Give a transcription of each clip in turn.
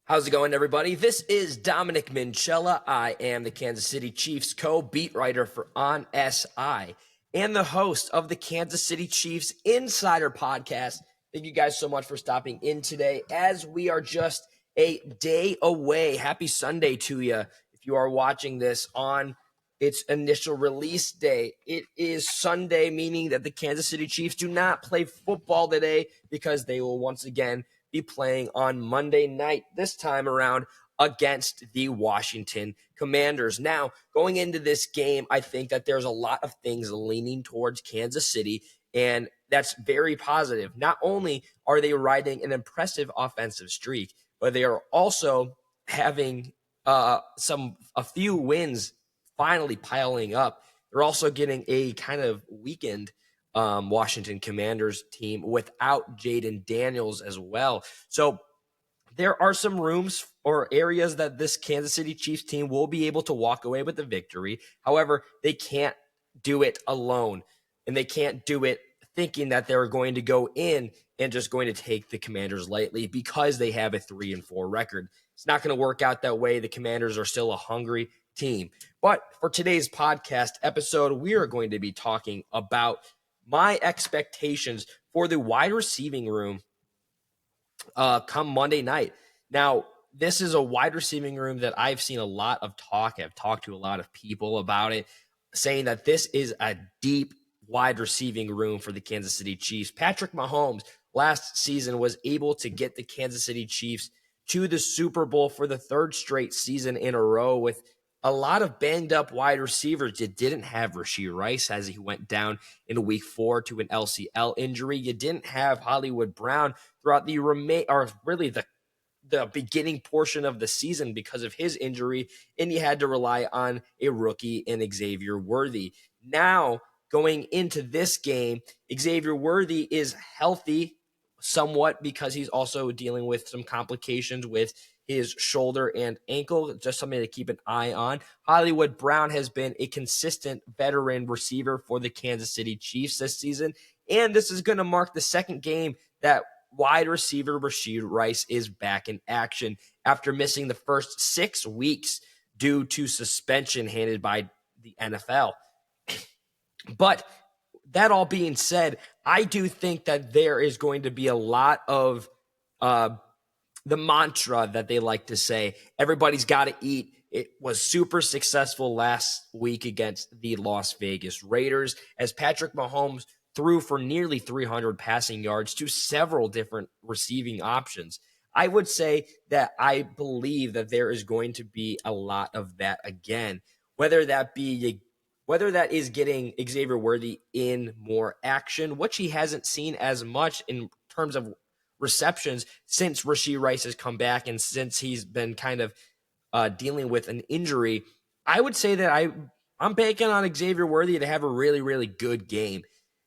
How's it going, everybody? This is Dominic Minchella. I am the Kansas City Chiefs co-beat writer for On SI and the host of the Kansas City Chiefs Insider Podcast. Thank you guys so much for stopping in today as we are just a day away. Happy Sunday to you if you are watching this on its initial release day. It is Sunday, meaning that the Kansas City Chiefs do not play football today because they will once again be playing on Monday night, this time around against the Washington Commanders. Now, going into this game, I think that there's a lot of things leaning towards Kansas City, and that's very positive. Not only are they riding an impressive offensive streak, but they are also having a few wins finally piling up. They're also getting a kind of weakened Washington Commanders team without Jaden Daniels as well. So there are some rooms or areas that this Kansas City Chiefs team will be able to walk away with the victory. However, they can't do it alone, and they can't do it thinking that they're going to go in and just going to take the Commanders lightly because they have a 3-4 record. It's not going to work out that way. The Commanders are still a hungry team. But for today's podcast episode, we are going to be talking about my expectations for the wide receiving room come Monday night. Now, this is a wide receiving room that I've seen a lot of talk. I've talked to a lot of people about it, saying that this is a deep wide receiving room for the Kansas City Chiefs. Patrick Mahomes last season was able to get the Kansas City Chiefs to the Super Bowl for the third straight season in a row with a lot of banged up wide receivers. You didn't have Rashee Rice as he went down in week 4 to an LCL injury. You didn't have Hollywood Brown throughout the the beginning portion of the season because of his injury, and you had to rely on a rookie in Xavier Worthy. Now, going into this game, Xavier Worthy is healthy somewhat because he's also dealing with some complications with his shoulder and ankle, just something to keep an eye on. Hollywood Brown has been a consistent veteran receiver for the Kansas City Chiefs this season, and this is going to mark the second game that wide receiver Rashee Rice is back in action after missing the first 6 weeks due to suspension handed by the NFL. But that all being said, I do think that there is going to be a lot of the mantra that they like to say, everybody's got to eat. It was super successful last week against the Las Vegas Raiders as Patrick Mahomes threw for nearly 300 passing yards to several different receiving options. I would say that I believe that there is going to be a lot of that again, whether that is getting Xavier Worthy in more action, which he hasn't seen as much in terms of receptions since Rashee Rice has come back and since he's been kind of dealing with an injury. I would say that I'm banking on Xavier Worthy to have a really, really good game.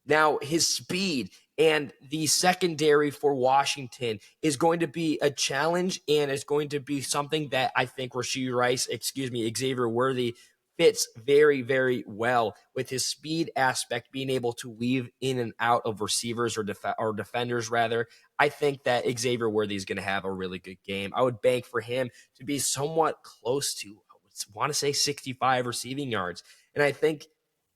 Now, his speed and the secondary for Washington is going to be a challenge, and it's going to be something that I think Xavier Worthy fits very, very well with his speed aspect, being able to weave in and out of receivers or defenders, rather. I think that Xavier Worthy is going to have a really good game. I would bank for him to be somewhat close to, I want to say 65 receiving yards. And I think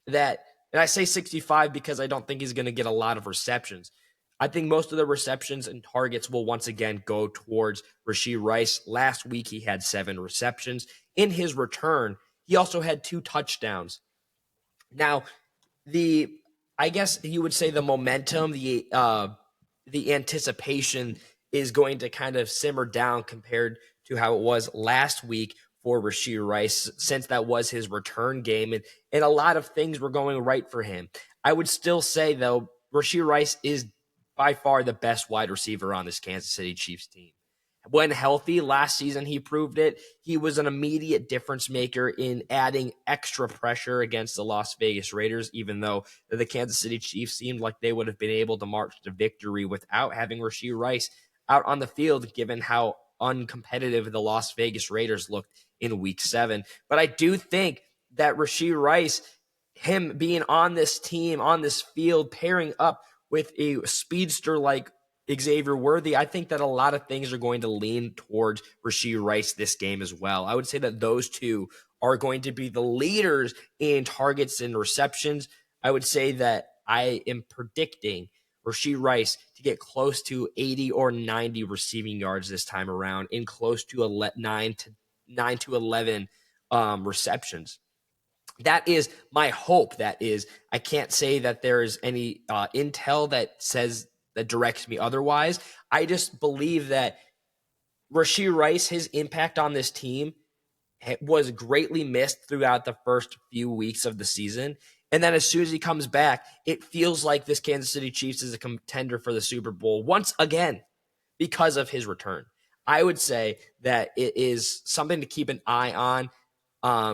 that, and I say 65 because I don't think he's going to get a lot of receptions. I think most of the receptions and targets will once again go towards Rashee Rice. Last week, he had 7 receptions. In his return, he also had 2 touchdowns. Now, I guess you would say the momentum, the anticipation is going to kind of simmer down compared to how it was last week for Rashee Rice, since that was his return game, and a lot of things were going right for him. I would still say, though, Rashee Rice is by far the best wide receiver on this Kansas City Chiefs team. When healthy, last season he proved it. He was an immediate difference maker in adding extra pressure against the Las Vegas Raiders, even though the Kansas City Chiefs seemed like they would have been able to march to victory without having Rashee Rice out on the field, given how uncompetitive the Las Vegas Raiders looked in week 7. But I do think that Rashee Rice, him being on this team, on this field, pairing up with a speedster like Xavier Worthy, I think that a lot of things are going to lean towards Rashee Rice this game as well. I would say that those two are going to be the leaders in targets and receptions. I would say that I am predicting Rashee Rice to get close to 80 or 90 receiving yards this time around, in close to 9 to 11 receptions. That is my hope. I can't say that there is any intel that directs me otherwise. I just believe that Rashee Rice, his impact on this team was greatly missed throughout the first few weeks of the season. And then as soon as he comes back, it feels like this Kansas City Chiefs is a contender for the Super Bowl once again because of his return. I would say that it is something to keep an eye on.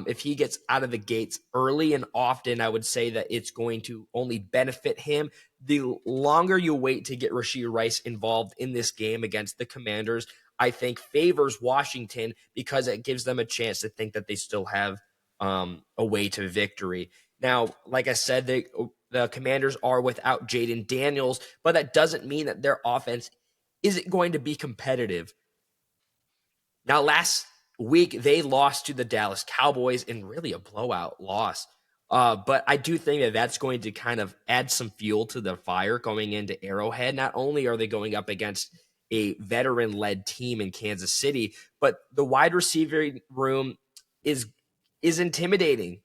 If he gets out of the gates early and often, I would say that it's going to only benefit him. The longer you wait to get Rashee Rice involved in this game against the Commanders, I think favors Washington because it gives them a chance to think that they still have a way to victory. Now, like I said, the Commanders are without Jaden Daniels, but that doesn't mean that their offense isn't going to be competitive. Now, last week, they lost to the Dallas Cowboys in really a blowout loss. But I do think that that's going to kind of add some fuel to the fire going into Arrowhead. Not only are they going up against a veteran-led team in Kansas City, but the wide receiver room is intimidating.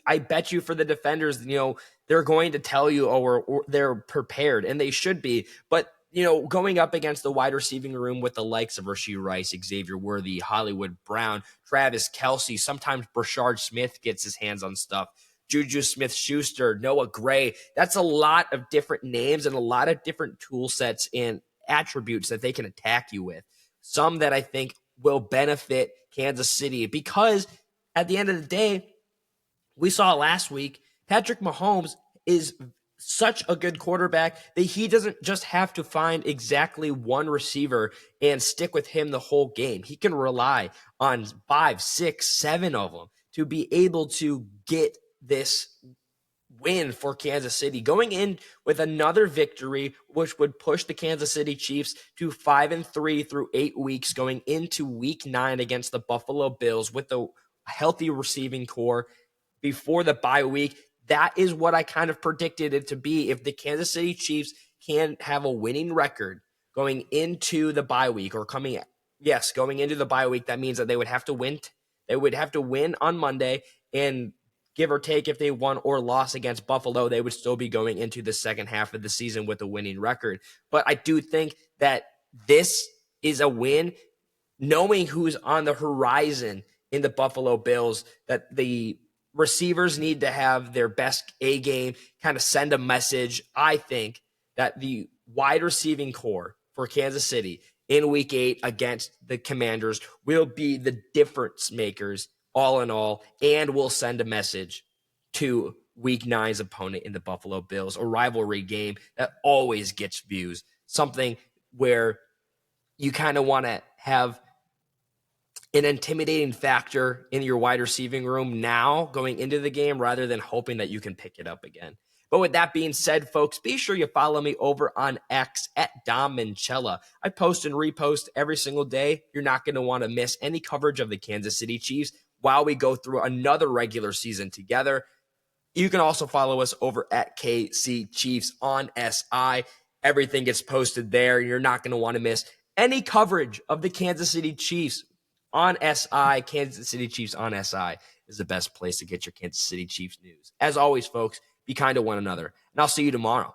I bet you for the defenders, they're going to tell you, or they're prepared, and they should be. But going up against the wide receiving room with the likes of Rashee Rice, Xavier Worthy, Hollywood Brown, Travis Kelce, sometimes Brashard Smith gets his hands on stuff, Juju Smith-Schuster, Noah Gray. That's a lot of different names and a lot of different tool sets and attributes that they can attack you with. Some that I think will benefit Kansas City because at the end of the day, we saw last week, Patrick Mahomes is such a good quarterback that he doesn't just have to find exactly one receiver and stick with him the whole game. He can rely on 5, 6, 7 of them to be able to get this win for Kansas City, going in with another victory, which would push the Kansas City Chiefs to 5-3 through 8 weeks, going into week 9 against the Buffalo Bills with a healthy receiving core before the bye week. That is what I kind of predicted it to be. If the Kansas City Chiefs can have a winning record going into the bye week going into the bye week, that means that they would have to win. They would have to win on Monday, and give or take, if they won or lost against Buffalo, they would still be going into the second half of the season with a winning record. But I do think that this is a win, knowing who's on the horizon in the Buffalo Bills, that the receivers need to have their best A game, kind of send a message. I think that the wide receiving core for Kansas City in week 8 against the Commanders will be the difference makers all in all, and will send a message to week 9's opponent in the Buffalo Bills, a rivalry game that always gets views, something where you kind of want to have an intimidating factor in your wide receiving room now going into the game rather than hoping that you can pick it up again. But with that being said, folks, be sure you follow me over on X at Dom Minchella. I post and repost every single day. You're not going to want to miss any coverage of the Kansas City Chiefs while we go through another regular season together. You can also follow us over at KC Chiefs on SI. Everything gets posted there. You're not going to want to miss any coverage of the Kansas City Chiefs on SI. Kansas City Chiefs on SI is the best place to get your Kansas City Chiefs news. As always, folks, be kind to one another, and I'll see you tomorrow.